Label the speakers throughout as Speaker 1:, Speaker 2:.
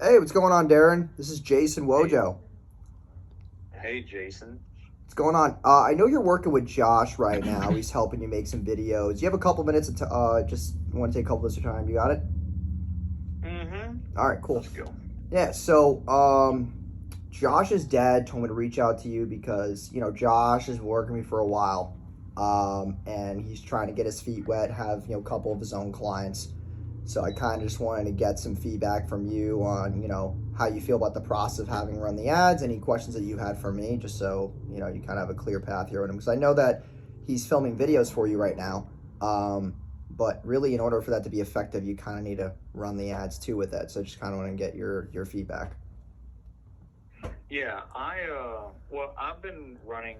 Speaker 1: Hey, what's going on, Darren? This is Jason
Speaker 2: Hey,
Speaker 1: Wojo.
Speaker 2: hey, Jason.
Speaker 1: What's going on? I know you're working with Josh right now. He's helping you make some videos. You have a couple minutes to just want to take a couple minutes of time. You got it?
Speaker 2: Mm-hmm.
Speaker 1: All right, cool.
Speaker 2: Let's go.
Speaker 1: Yeah. So, Josh's dad told me to reach out to you because Josh has been working with me for a while, and he's trying to get his feet wet. Have a couple of his own clients. So I kind of just wanted to get some feedback from you on, how you feel about the process of having run the ads, any questions that you had for me, just so, you kind of have a clear path here with him. Because I know that he's filming videos for you right now. But really, in order for that to be effective, you kind of need to run the ads too with it. So I just kind of want to get your feedback.
Speaker 2: Yeah, I've been running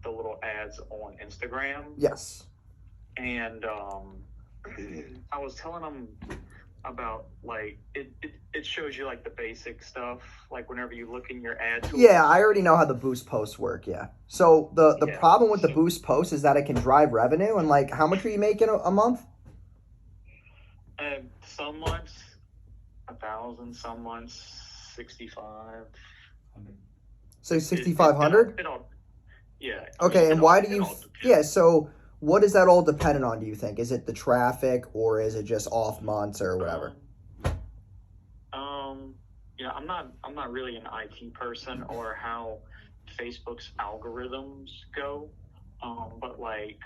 Speaker 2: the little ads on Instagram,
Speaker 1: Yes.
Speaker 2: and I was telling them about like it shows you like the basic stuff, like whenever you look in your ad
Speaker 1: Yeah,
Speaker 2: tools.
Speaker 1: I already know how the boost posts work. Yeah. So the
Speaker 2: Yeah,
Speaker 1: problem with the
Speaker 2: so
Speaker 1: boost post is that it can drive revenue. And like, how much are you making a month?
Speaker 2: some months 1,000, some months 65.
Speaker 1: So
Speaker 2: It
Speaker 1: sixty
Speaker 2: it
Speaker 1: five
Speaker 2: it all
Speaker 1: hundred.
Speaker 2: it all yeah. I mean
Speaker 1: Okay,
Speaker 2: it
Speaker 1: and
Speaker 2: all
Speaker 1: why do
Speaker 2: it
Speaker 1: you?
Speaker 2: all
Speaker 1: Yeah,
Speaker 2: depends.
Speaker 1: so what is that all dependent on? Do you think is it the traffic or is it just off months or whatever?
Speaker 2: Um, Um, I'm not really an IT person or how Facebook's algorithms go. But like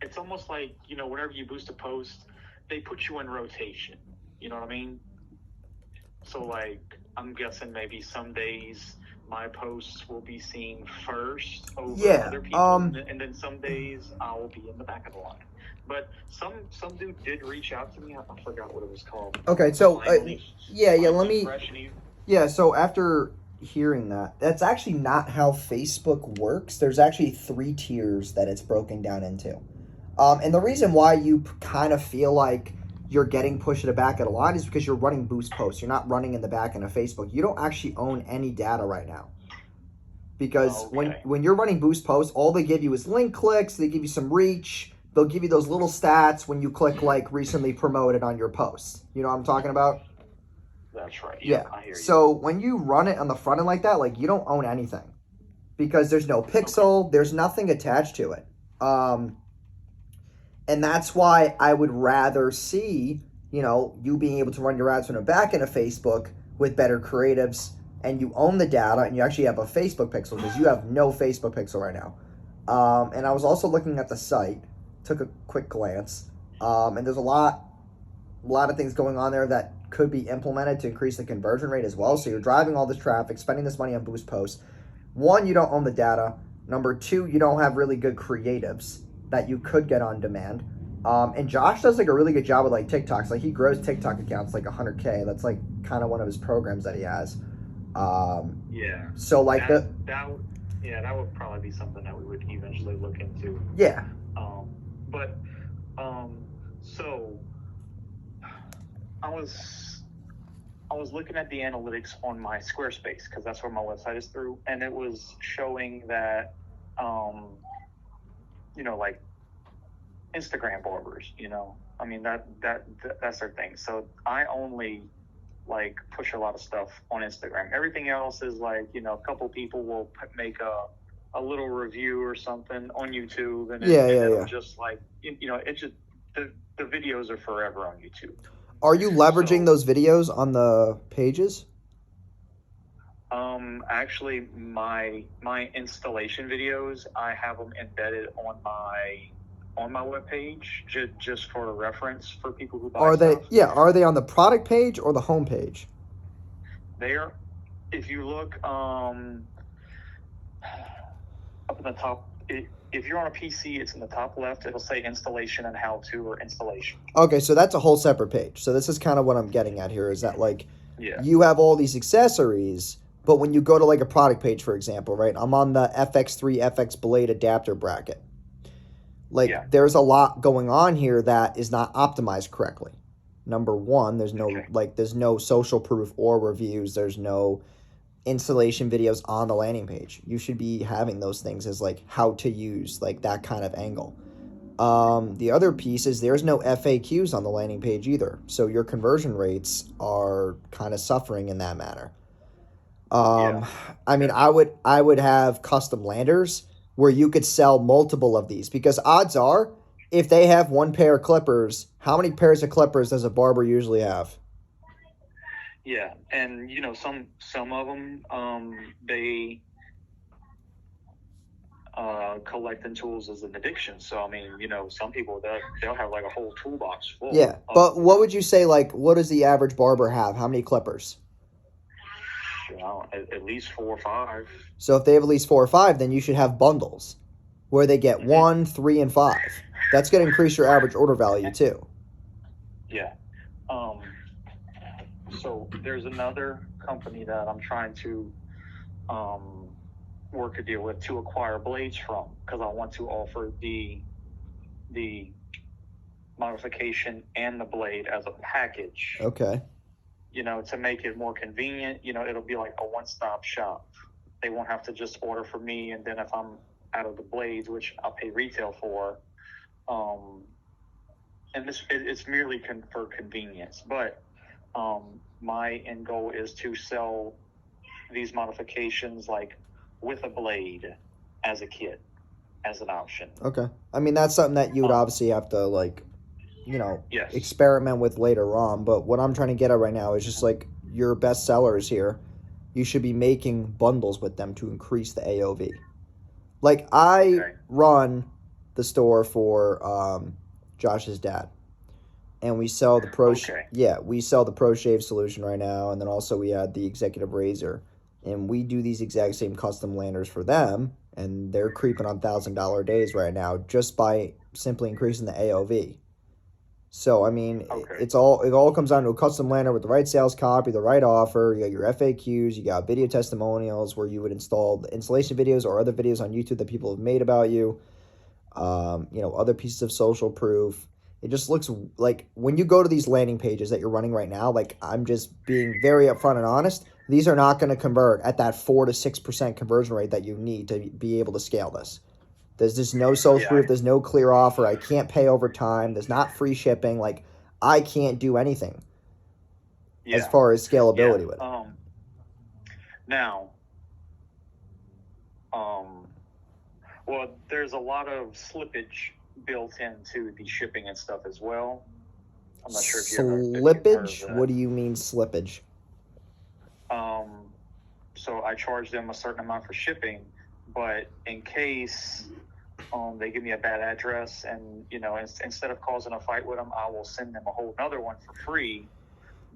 Speaker 2: it's almost like, whenever you boost a post, they put you in rotation. You know what I mean? So like I'm guessing maybe some days my posts will be seen first over
Speaker 1: Yeah.
Speaker 2: other people's, and then some days I will be in the back of the line. But some dude did reach out to me. I forgot what it was called.
Speaker 1: Okay. So
Speaker 2: Finally,
Speaker 1: yeah, yeah. Let
Speaker 2: finally
Speaker 1: me.
Speaker 2: fresh, and
Speaker 1: Yeah. So after hearing that, that's actually not how Facebook works. There's actually three tiers that it's broken down into. And the reason why you kind of feel like you're getting pushed to the back of the line is because you're running boost posts. You're not running in the back end of Facebook. You don't actually own any data right now. Because when
Speaker 2: Okay.
Speaker 1: when you're running boost posts, all they give you is link clicks. They give you some reach. They'll give you those little stats when you click like recently promoted on your posts. You know what I'm talking about?
Speaker 2: That's right. Yep,
Speaker 1: Yeah.
Speaker 2: I hear you.
Speaker 1: So when you run it on the front end like that, like you don't own anything because there's no
Speaker 2: Okay.
Speaker 1: pixel, there's nothing attached to it. Um, and that's why I would rather see, you being able to run your ads from the back end of Facebook with better creatives, and you own the data and you actually have a Facebook pixel because you have no Facebook pixel right now. And I was also looking at the site, took a quick glance, and there's a lot of things going on there that could be implemented to increase the conversion rate as well. So you're driving all this traffic, spending this money on boost posts. One, you don't own the data. Number two, you don't have really good creatives that you could get on demand. And Josh does like a really good job with like TikToks. Like he grows TikTok accounts like 100K. That's like kind of one of his programs that he has. Um,
Speaker 2: Yeah.
Speaker 1: so like
Speaker 2: That
Speaker 1: the
Speaker 2: that would yeah, that would probably be something that we would eventually look into.
Speaker 1: yeah.
Speaker 2: Um, but so I was I was looking at the analytics on my Squarespace because that's where my website is through, and it was showing that um, like Instagram barbers, I mean that's their thing. So I only like push a lot of stuff on Instagram. Everything else is like, a couple people will make a little review or something on YouTube, and
Speaker 1: Yeah, yeah,
Speaker 2: it'll
Speaker 1: yeah.
Speaker 2: just like, it's just the videos are forever on YouTube.
Speaker 1: Are you leveraging
Speaker 2: So
Speaker 1: those videos on the pages?
Speaker 2: actually my installation videos, I have them embedded on my webpage, just for reference for people who buy
Speaker 1: Are they
Speaker 2: stuff.
Speaker 1: are they on the product page or the home page?
Speaker 2: They are, if you look up in the top, if you're on a PC, it's in the top left. It'll say installation and how to, or installation.
Speaker 1: Okay, so that's a whole separate page. So this is kind of what I'm getting at here is that like
Speaker 2: Yeah.
Speaker 1: you have all these accessories, but when you go to like a product page, for example, right? I'm on the FX3 FX Blade adapter bracket.
Speaker 2: Yeah.
Speaker 1: Like there's a lot going on here that is not optimized correctly. Number one,
Speaker 2: Okay.
Speaker 1: there's no social proof or reviews. There's no installation videos on the landing page. You should be having those things as like how to use like that kind of angle. The other piece is there's no FAQs on the landing page either, so your conversion rates are kind of suffering in that manner.
Speaker 2: Yeah.
Speaker 1: I mean, I would have custom landers where you could sell multiple of these, because odds are, if they have one pair of clippers, how many pairs of clippers does a barber usually have?
Speaker 2: Yeah, and some of them they collecting tools is an addiction. So I mean, some people they'll have like a whole toolbox full
Speaker 1: Yeah,
Speaker 2: of
Speaker 1: but what would you say, like, what does the average barber have? How many clippers?
Speaker 2: at least 4 or 5.
Speaker 1: So if they have at least 4 or 5, then you should have bundles where they get
Speaker 2: Mm-hmm.
Speaker 1: 1, 3, and 5. That's going to increase your average order value too.
Speaker 2: Yeah. So there's another company that I'm trying to work a deal with to acquire blades from, because I want to offer the modification and the blade as a package.
Speaker 1: Okay.
Speaker 2: To make it more convenient. It'll be like a one-stop shop. They won't have to just order for me, and then if I'm out of the blades, which I'll pay retail for, and it's merely for convenience. But my end goal is to sell these modifications like with a blade as a kit, as an option.
Speaker 1: Okay. I mean, that's something that you would obviously have to, like,
Speaker 2: Yes.
Speaker 1: experiment with later on. But what I'm trying to get at right now is just like your best sellers here. You should be making bundles with them to increase the AOV. Like, I run the store for Josh's dad, and we sell the pro. We sell the Pro Shave solution right now, and then also we had the Executive Razor, and we do these exact same custom landers for them, and they're creeping on $1,000 days right now just by simply increasing the AOV. So I mean, it all comes down to a custom lander with the right sales copy, the right offer. You got your FAQs, you got video testimonials where you would install the installation videos or other videos on YouTube that people have made about you. Other pieces of social proof. It just looks like when you go to these landing pages that you're running right now, like, I'm just being very upfront and honest, these are not going to convert at that 4 to 6% conversion rate that you need to be able to scale this. There's just no social proof. There's no clear offer. I can't pay over time. There's not free shipping. Like, I can't do anything as far as scalability with it.
Speaker 2: Now, well, there's a lot of slippage built into the shipping and stuff as well. I'm not sure if you
Speaker 1: slippage? What do you mean slippage?
Speaker 2: So I charge them a certain amount for shipping, but in case they give me a bad address, and instead of causing a fight with them, I will send them a whole nother one for free,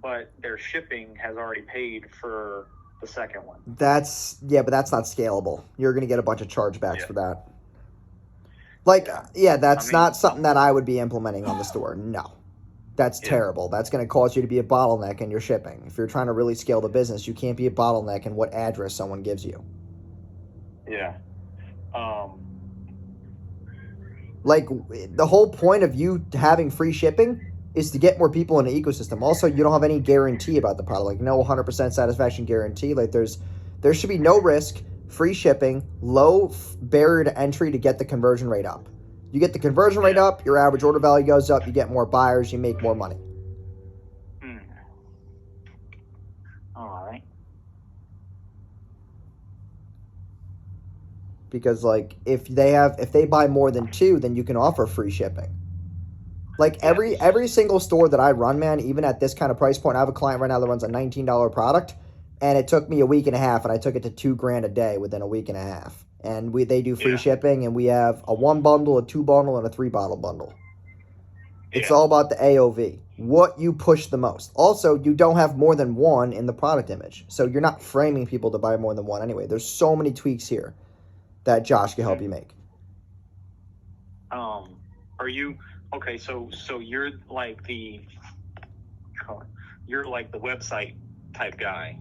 Speaker 2: but their shipping has already paid for the second one.
Speaker 1: But that's not scalable. You're going to get a bunch of chargebacks for that. Like, that's not something that I would be implementing on the store. No. That's terrible. That's going to cause you to be a bottleneck in your shipping. If you're trying to really scale the business, you can't be a bottleneck in what address someone gives you.
Speaker 2: Yeah.
Speaker 1: Like, the whole point of you having free shipping is to get more people in the ecosystem. Also, you don't have any guarantee about the product. Like, no 100% satisfaction guarantee. Like, there should be no risk, free shipping, low barrier to entry to get the conversion rate up. You get the conversion rate up, your average order value goes up, you get more buyers, you make more money.
Speaker 2: All right.
Speaker 1: Because, like, if they buy more than 2, then you can offer free shipping. Like, every single store that I run, man, even at this kind of price point, I have a client right now that runs a $19 product, and it took me a week and a half, and I took it to $2,000 a day within a week and a half. And they do free shipping, and we have a 1 bundle, a 2 bundle, and a 3 bottle bundle. It's all about the AOV, what you push the most. Also, you don't have more than 1 in the product image, so you're not framing people to buy more than 1 anyway. There's so many tweaks here that Josh can help you make.
Speaker 2: Are you okay? So you're like the website type guy.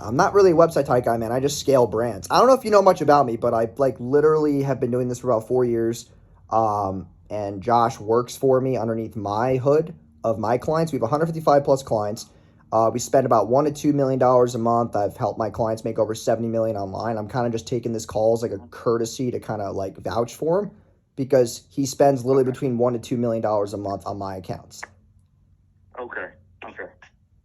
Speaker 1: I'm not really a website type guy, man. I just scale brands. I don't know if you know much about me, but I literally have been doing this for about 4 years. And Josh works for me underneath my hood of my clients. We have 155 plus clients. We spend about $1 to $2 million a month. I've helped my clients make over 70 million online. I'm kind of just taking this call as like a courtesy to kind of like vouch for them, because he spends literally
Speaker 2: Okay.
Speaker 1: between $1 to $2 million a month on my accounts.
Speaker 2: Okay.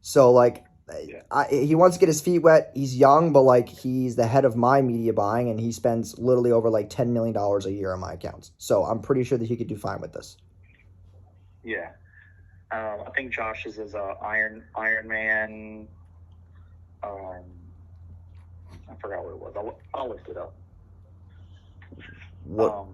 Speaker 1: So like,
Speaker 2: Yeah.
Speaker 1: he wants to get his feet wet. He's young, but like he's the head of my media buying, and he spends literally over like $10 million a year on my accounts. So I'm pretty sure that he could do fine with this.
Speaker 2: Yeah. I think Josh's is Iron Man. I forgot what it was. I'll look it up.
Speaker 1: What?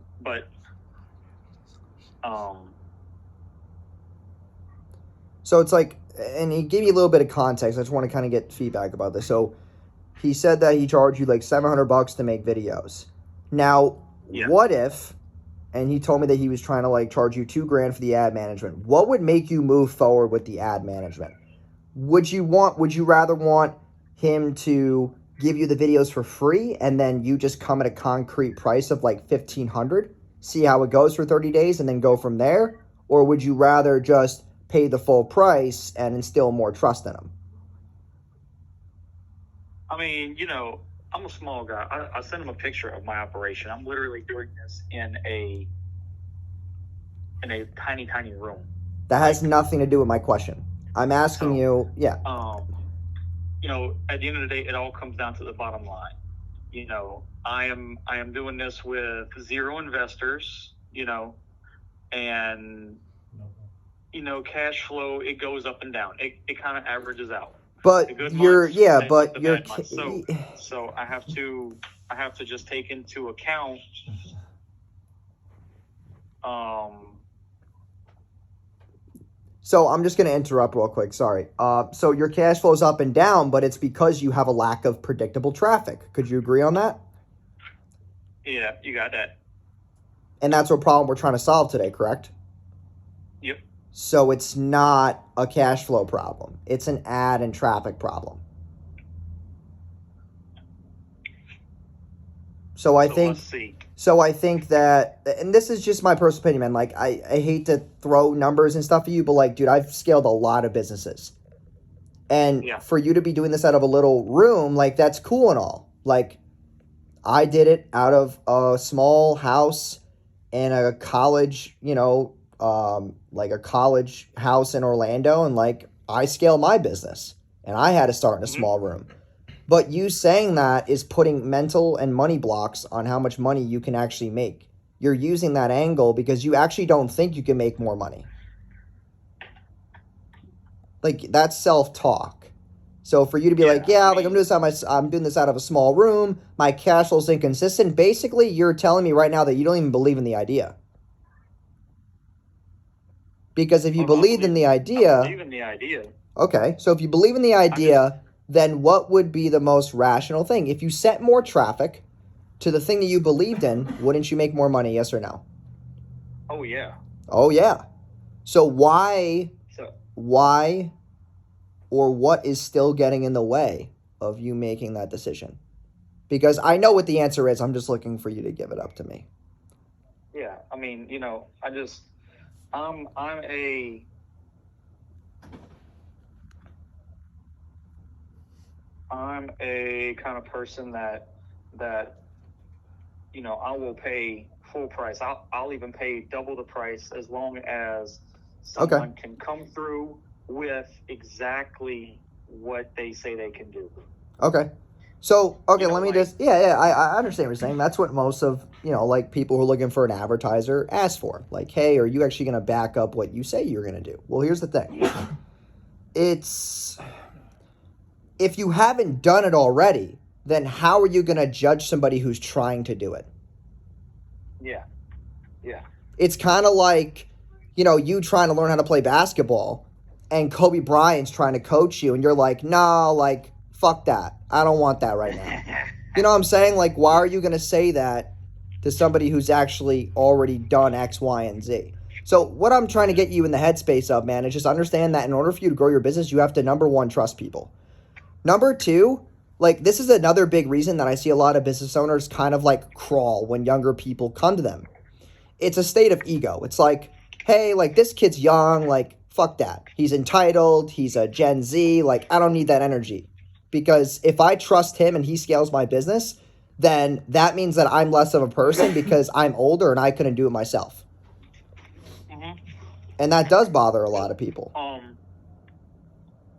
Speaker 1: So it's like, and he gave you a little bit of context. I just want to kind of get feedback about this. So he said that he charged you like $700 to make videos. Now,
Speaker 2: Yeah.
Speaker 1: what if, and he told me that he was trying to like charge you $2,000 for the ad management. What would make you move forward with the ad management? Would you rather want him to give you the videos for free and then you just come at a concrete price of like $1,500, see how it goes for 30 days and then go from there? Or would you rather just pay the full price and instill more trust in him?
Speaker 2: I mean, I'm a small guy. I sent him a picture of my operation. I'm literally doing this in a tiny, tiny room.
Speaker 1: That has nothing to do with my question. I'm asking you, yeah.
Speaker 2: At the end of the day, it all comes down to the bottom line. I am doing this with 0 investors, and cash flow, it goes up and down. It kind of averages out.
Speaker 1: But
Speaker 2: so I have to just take into account
Speaker 1: So I'm just going to interrupt real quick. Sorry. So your cash flow is up and down, but it's because you have a lack of predictable traffic. Could you agree on that?
Speaker 2: Yeah, you got that.
Speaker 1: And that's what problem we're trying to solve today, correct?
Speaker 2: Yep.
Speaker 1: So it's not a cash flow problem. It's an ad and traffic problem. So I think that, and this is just my personal opinion, man. Like, I hate to throw numbers and stuff at you, but like, dude, I've scaled a lot of businesses. And for you to be doing this out of a little room, like, that's cool and all. Like, I did it out of a small house in a college, like a college house in Orlando. And like, I scaled my business and I had to start in a small room. But you saying that is putting mental and money blocks on how much money you can actually make. You're using that angle because you actually don't think you can make more money. Like, that's self-talk. So for you to be I'm doing this out of a small room, my cash flow is inconsistent, basically you're telling me right now that you don't even believe in the idea. Because if you believed in the idea...
Speaker 2: I believe in the idea.
Speaker 1: Okay, so if you believe in the idea... then what would be the most rational thing? If you set more traffic to the thing that you believed in, wouldn't you make more money, yes or no?
Speaker 2: Oh, yeah.
Speaker 1: Oh, yeah. So why or what is still getting in the way of you making that decision? Because I know what the answer is. I'm just looking for you to give it up to me.
Speaker 2: Yeah, I mean, I'm a kind of person that I will pay full price. I'll even pay double the price as long as someone can come through with exactly what they say they can do.
Speaker 1: Okay. So, let me I understand what you're saying. That's what most of, like people who are looking for an advertiser ask for. Like, hey, are you actually going to back up what you say you're going to do? Well, here's the thing. If you haven't done it already, then how are you going to judge somebody who's trying to do it?
Speaker 2: Yeah. Yeah.
Speaker 1: It's kind of like, you trying to learn how to play basketball and Kobe Bryant's trying to coach you and you're like, no, like, fuck that. I don't want that right now. You know what I'm saying? Like, why are you going to say that to somebody who's actually already done X, Y, and Z? So what I'm trying to get you in the headspace of, man, is just understand that in order for you to grow your business, you have to, number one, trust people. Number two, like, this is another big reason that I see a lot of business owners kind of like crawl when younger people come to them. It's a state of ego. It's like, hey, like, this kid's young, like, fuck that. He's entitled, he's a Gen Z, like, I don't need that energy. Because if I trust him and he scales my business, then that means that I'm less of a person because I'm older and I couldn't do it myself.
Speaker 2: Mm-hmm.
Speaker 1: And that does bother a lot of people.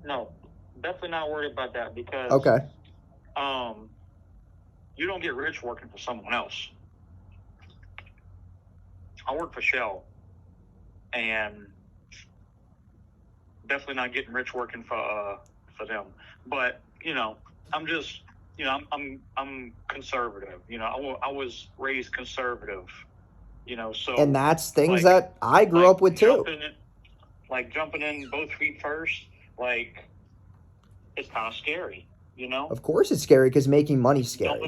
Speaker 2: No, definitely not worried about that because
Speaker 1: Okay.
Speaker 2: You don't get rich working for someone else. I work for Shell, and definitely not getting rich working for them. But I'm just I'm conservative. I was raised conservative. So
Speaker 1: And that's things that I grew up with too.
Speaker 2: Jumping in both feet first, it's kind of scary.
Speaker 1: Of course it's scary because making money's scary.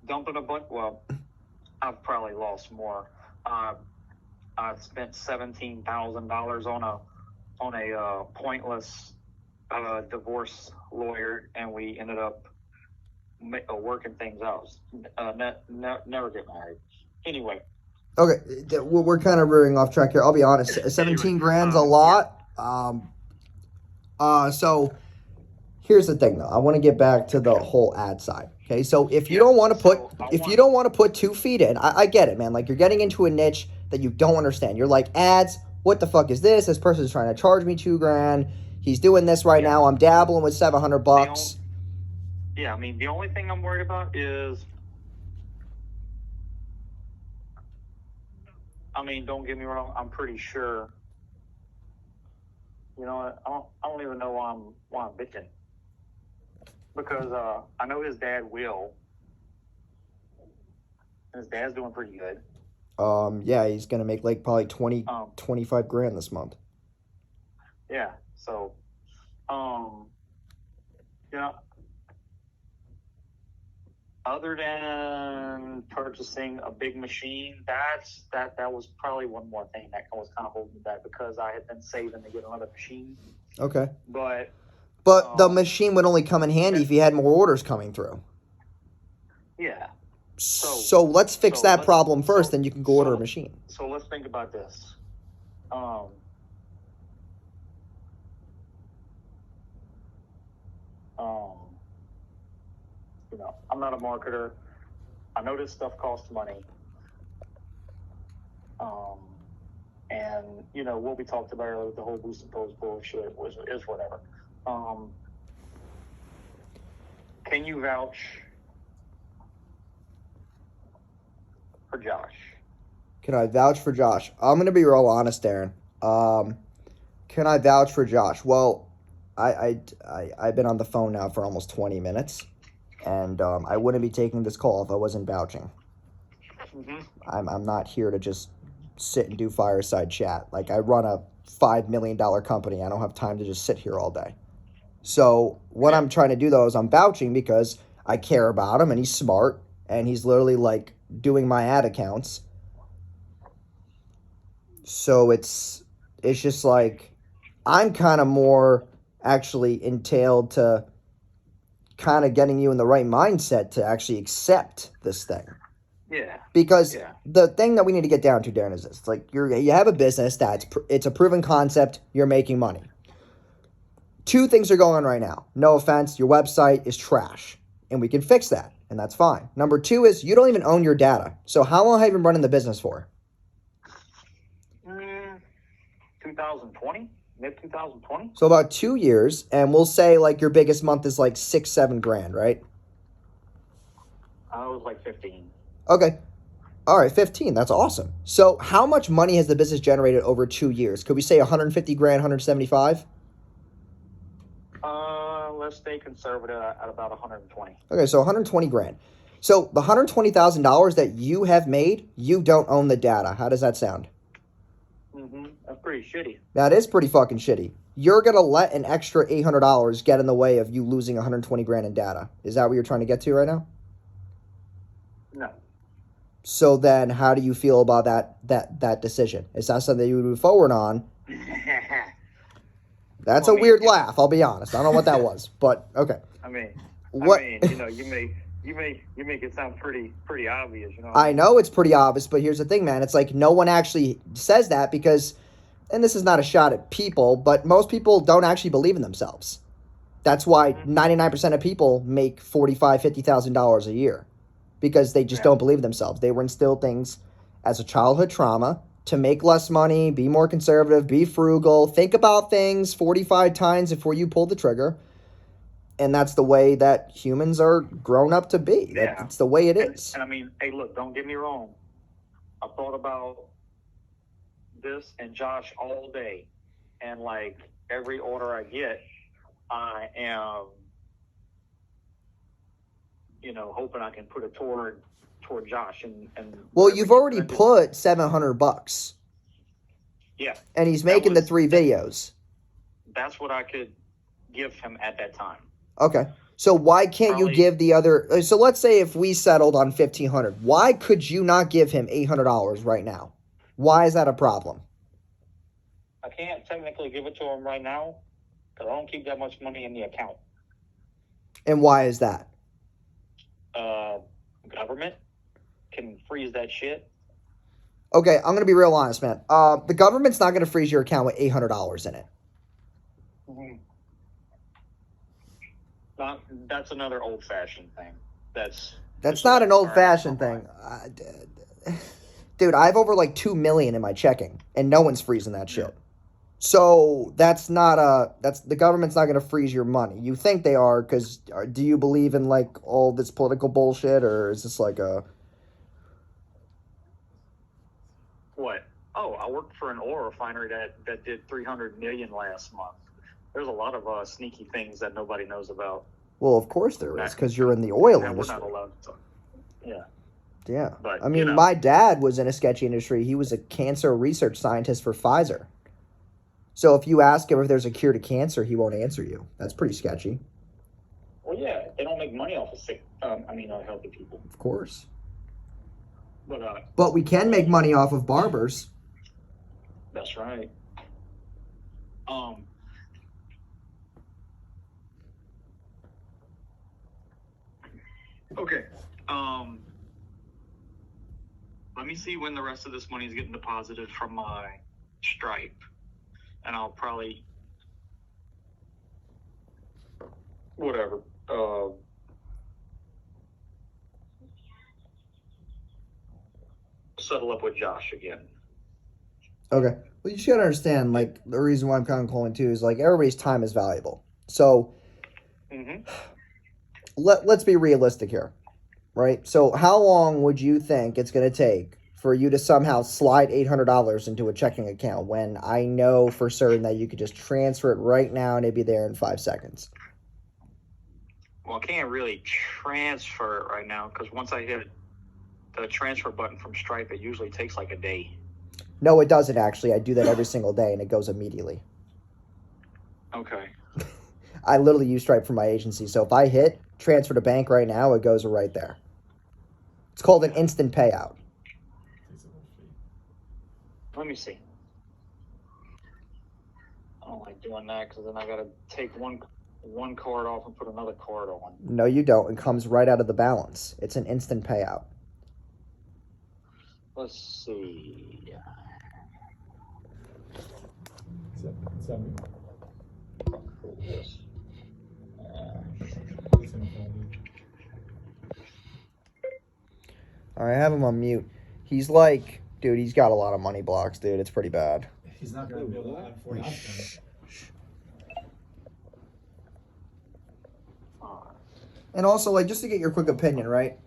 Speaker 2: Dumping a bunch. Well, I've probably lost more. I spent $17,000 on a pointless divorce lawyer, and we ended up working things out. Never get married. Anyway.
Speaker 1: Okay, we're kind of rearing off track here. I'll be honest. 17 grand's a lot. So here's the thing, though. I want to get back to the whole ad side. Okay, so if you don't want to put 2 feet in, I get it, man. Like, you're getting into a niche that you don't understand. You're like, ads. What the fuck is this? This person's trying to charge me $2,000. He's doing this right now. I'm dabbling with $700.
Speaker 2: Yeah, I mean, the only thing I'm worried about is, I mean, don't get me wrong. I'm pretty sure. You know what? I don't even know why I'm bitching, because I know his dad will. His dad's doing pretty good.
Speaker 1: Yeah, he's gonna make like probably 25 grand this month.
Speaker 2: Yeah. So, other than purchasing a big machine, that was probably one more thing that was kind of holding me back, because I had been saving to get another machine.
Speaker 1: Okay.
Speaker 2: But
Speaker 1: the machine would only come in handy if you had more orders coming through.
Speaker 2: Yeah.
Speaker 1: So let's fix that problem first, then you can go order a machine.
Speaker 2: So let's think about this. I'm not a marketer. I know this stuff costs money. And what we talked about earlier, the whole boost and post bullshit is whatever. Can you vouch for Josh?
Speaker 1: Can I vouch for Josh? I'm gonna be real honest, Darren. Can I vouch for Josh? Well, I've been on the phone now for almost 20 minutes, and I wouldn't be taking this call if I wasn't vouching.
Speaker 2: Mm-hmm.
Speaker 1: I'm not here to just sit and do fireside chat. Like, I run a $5 million company. I don't have time to just sit here all day. So what I'm trying to do, though, is I'm vouching because I care about him, and he's smart, and he's literally like doing my ad accounts. So it's just like, I'm kind of more actually entailed to kind of getting you in the right mindset to actually accept this thing.
Speaker 2: Yeah.
Speaker 1: Because the thing that we need to get down to, Darren, is this. It's like, you have a business it's a proven concept. You're making money. 2 things are going on right now. No offense, your website is trash, and we can fix that, and that's fine. Number 2 is you don't even own your data. So how long have you been running the business for?
Speaker 2: 2020, mid-2020.
Speaker 1: So about 2 years, and we'll say like your biggest month is like 6-7 grand, right?
Speaker 2: It was like 15.
Speaker 1: Okay. All right, 15. That's awesome. So how much money has the business generated over 2 years? Could we say 150 grand, 175?
Speaker 2: Let's stay conservative at about 120.
Speaker 1: Okay, so 120 grand. So the $120,000 that you have made, you don't own the data. How does that sound?
Speaker 2: That's pretty shitty.
Speaker 1: That is pretty fucking shitty. You're going to let an extra $800 get in the way of you losing 120 grand in data. Is that what you're trying to get to right now?
Speaker 2: No.
Speaker 1: So then how do you feel about that decision? Is that something you would move forward on? That's a weird laugh, I'll be honest. I don't know what that was, but okay.
Speaker 2: I mean,
Speaker 1: what?
Speaker 2: You make it sound pretty obvious,
Speaker 1: I know it's pretty obvious, but here's the thing, man. It's like no one actually says that because, and this is not a shot at people, but most people don't actually believe in themselves. That's why 99% of people make $45,000, $50,000 a year. because they just don't believe themselves. They were instilled things as a childhood trauma to make less money, be more conservative, be frugal, think about things 45 times before you pull the trigger. And that's the way that humans are grown up to be.
Speaker 2: Yeah.
Speaker 1: That's the way it is.
Speaker 2: And I mean, hey, look, don't get me wrong. I thought about this and Josh all day. And like every order I get, I am, hoping I can put it toward Josh. And
Speaker 1: well, you've already put $700.
Speaker 2: Yeah.
Speaker 1: And he's making the 3 videos.
Speaker 2: That's what I could give him at that time.
Speaker 1: Okay. So why can't you give the other? So let's say if we settled on $1,500, why could you not give him $800 right now? Why is that a problem?
Speaker 2: I can't technically give it to him right now because I don't keep that much money in the account.
Speaker 1: And why is that?
Speaker 2: Government can freeze that shit.
Speaker 1: Okay, I'm gonna be real honest, man. The government's not gonna freeze your account with $800 in it.
Speaker 2: Mm-hmm. That's another old-fashioned thing. That's
Speaker 1: not an old-fashioned thing. Dude, I have over like $2 million in my checking, and no one's freezing that shit. So the government's not going to freeze your money. You think they are, because do you believe in like all this political bullshit, or is this like a...
Speaker 2: What? Oh, I worked for an oil refinery that did $300 million last month. There's a lot of sneaky things that nobody knows about.
Speaker 1: Well, of course there is, because you're in the oil industry.
Speaker 2: We're not allowed to talk. Yeah.
Speaker 1: Yeah.
Speaker 2: But,
Speaker 1: I mean, my dad was in a sketchy industry. He was a cancer research scientist for Pfizer. So if you ask him if there's a cure to cancer, he won't answer you. That's pretty sketchy.
Speaker 2: Well, yeah, they don't make money off of healthy people.
Speaker 1: Of course.
Speaker 2: But
Speaker 1: we can make money off of barbers.
Speaker 2: That's right. Okay. Let me see when the rest of this money is getting deposited from my Stripe. And I'll probably, whatever, settle up with Josh again.
Speaker 1: Okay. Well, you just gotta understand, like, the reason why I'm kind of calling too is, like, everybody's time is valuable. So, let's be realistic here, right? So, how long would you think it's gonna take for you to somehow slide $800 into a checking account when I know for certain that you could just transfer it right now and it'd be there in 5 seconds?
Speaker 2: Well, I can't really transfer it right now because once I hit the transfer button from Stripe, it usually takes like a day.
Speaker 1: No, it doesn't actually. I do that every single day and it goes immediately.
Speaker 2: Okay.
Speaker 1: I literally use Stripe for my agency. So if I hit transfer to bank right now, it goes right there. It's called an instant payout.
Speaker 2: Let me see. I don't like doing that because then I got to take one card off and put another card on.
Speaker 1: No, you don't. It comes right out of the balance. It's an instant payout.
Speaker 2: Let's see.
Speaker 1: All right, I have him on mute. He's like, dude, he's got a lot of money blocks, dude. It's pretty bad.
Speaker 3: He's not going to be able to add 40 options.
Speaker 1: And also, like, just to get your quick opinion, right?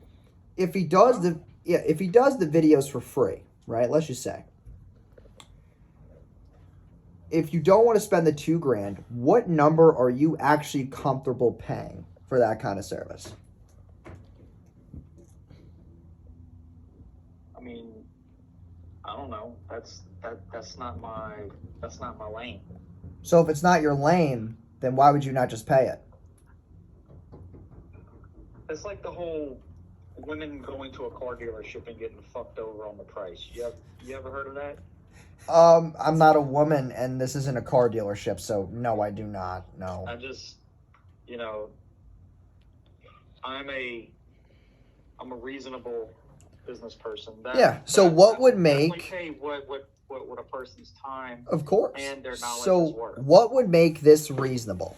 Speaker 1: If he does the videos for free, right? Let's just say, if you don't want to spend the $2,000, what number are you actually comfortable paying for that kind of service?
Speaker 2: I mean, I don't know. That's not my lane.
Speaker 1: So if it's not your lane, then why would you not just pay it?
Speaker 2: It's like the whole women going to a car dealership and getting fucked over on the price. You ever heard of that?
Speaker 1: I'm not a woman, and this isn't a car dealership, so no, I do not. No.
Speaker 2: I just, I'm a reasonable business person.
Speaker 1: So what would make?
Speaker 2: Pay what a person's time?
Speaker 1: Of course.
Speaker 2: And their knowledge
Speaker 1: so
Speaker 2: is worth.
Speaker 1: What would make this reasonable?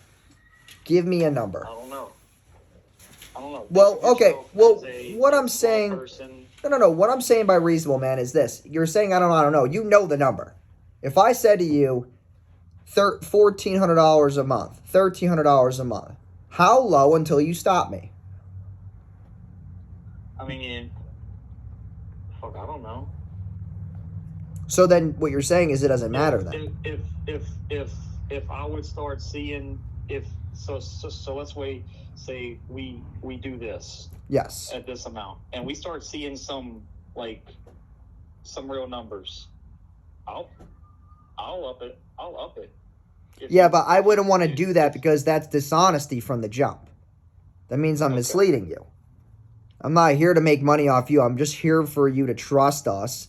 Speaker 1: Give me a number.
Speaker 2: I don't know. I don't know.
Speaker 1: Well,
Speaker 2: Think of
Speaker 1: okay.
Speaker 2: yourself
Speaker 1: Well,
Speaker 2: as a
Speaker 1: what I'm
Speaker 2: small
Speaker 1: saying.
Speaker 2: person.
Speaker 1: No. What I'm saying by reasonable, man, is this. You're saying I don't know. You know the number. If I said to you, $1,400 a month, $1,300 a month, how low until you stop me?
Speaker 2: I mean, fuck, I don't know.
Speaker 1: So then, what you're saying is it doesn't matter then.
Speaker 2: If I would start seeing so let's say we do this
Speaker 1: Yes.
Speaker 2: at this amount and we start seeing some real numbers, I'll up it.
Speaker 1: Yeah, but I wouldn't want to do that because that's dishonesty from the jump. That means I'm misleading you. I'm not here to make money off you. I'm just here for you to trust us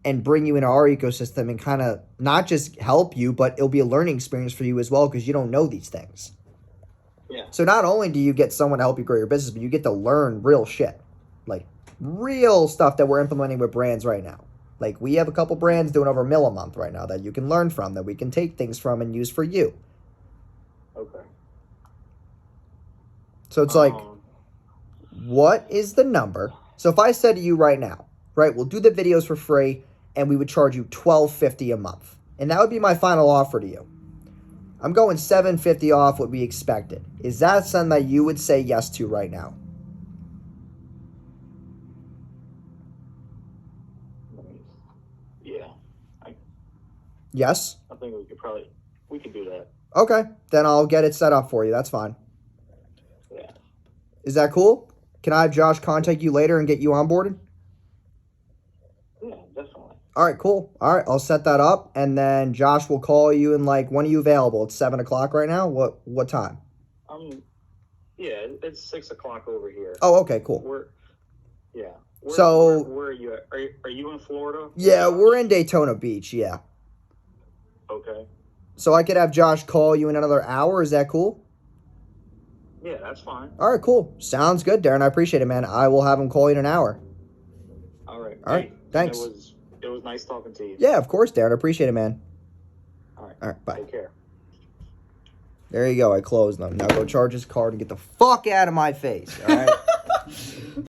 Speaker 1: and bring you into our ecosystem and kind of not just help you, but it'll be a learning experience for you as well because you don't know these things.
Speaker 2: Yeah.
Speaker 1: So not only do you get someone to help you grow your business, but you get to learn real shit. Like real stuff that we're implementing with brands right now. Like we have a couple brands doing over $1 million a month right now that you can learn from, that we can take things from and use for you.
Speaker 2: Okay.
Speaker 1: So it's like, what is the number? So if I said to you right now, right, we'll do the videos for free and we would charge you $1,250 a month. And that would be my final offer to you. I'm going $750 off what we expected. Is that something that you would say yes to right now?
Speaker 2: Yeah.
Speaker 1: Yes?
Speaker 2: I think we could do that.
Speaker 1: Okay, then I'll get it set up for you. That's fine.
Speaker 2: Yeah.
Speaker 1: Is that cool? Can I have Josh contact you later and get you onboarded?
Speaker 2: Yeah, definitely.
Speaker 1: All right, cool. All right, I'll set that up, and then Josh will call you in when are you available? It's 7 o'clock right now. What time?
Speaker 2: Yeah, it's 6 o'clock over here.
Speaker 1: Oh, okay, cool.
Speaker 2: Where are you at? Are you in Florida?
Speaker 1: Yeah, we're in Daytona Beach. Yeah.
Speaker 2: Okay.
Speaker 1: So I could have Josh call you in another hour. Is that cool?
Speaker 2: Yeah, that's fine.
Speaker 1: All right, cool. Sounds good, Darren. I appreciate it, man. I will have him call you in an hour.
Speaker 2: All right.
Speaker 1: All right. Thanks.
Speaker 2: It was nice talking to you.
Speaker 1: Yeah, of course, Darren. I appreciate it, man.
Speaker 2: All right.
Speaker 1: All right, bye.
Speaker 2: Take care.
Speaker 1: There you go. I closed them. Now go charge his card and get the fuck out of my face. All right.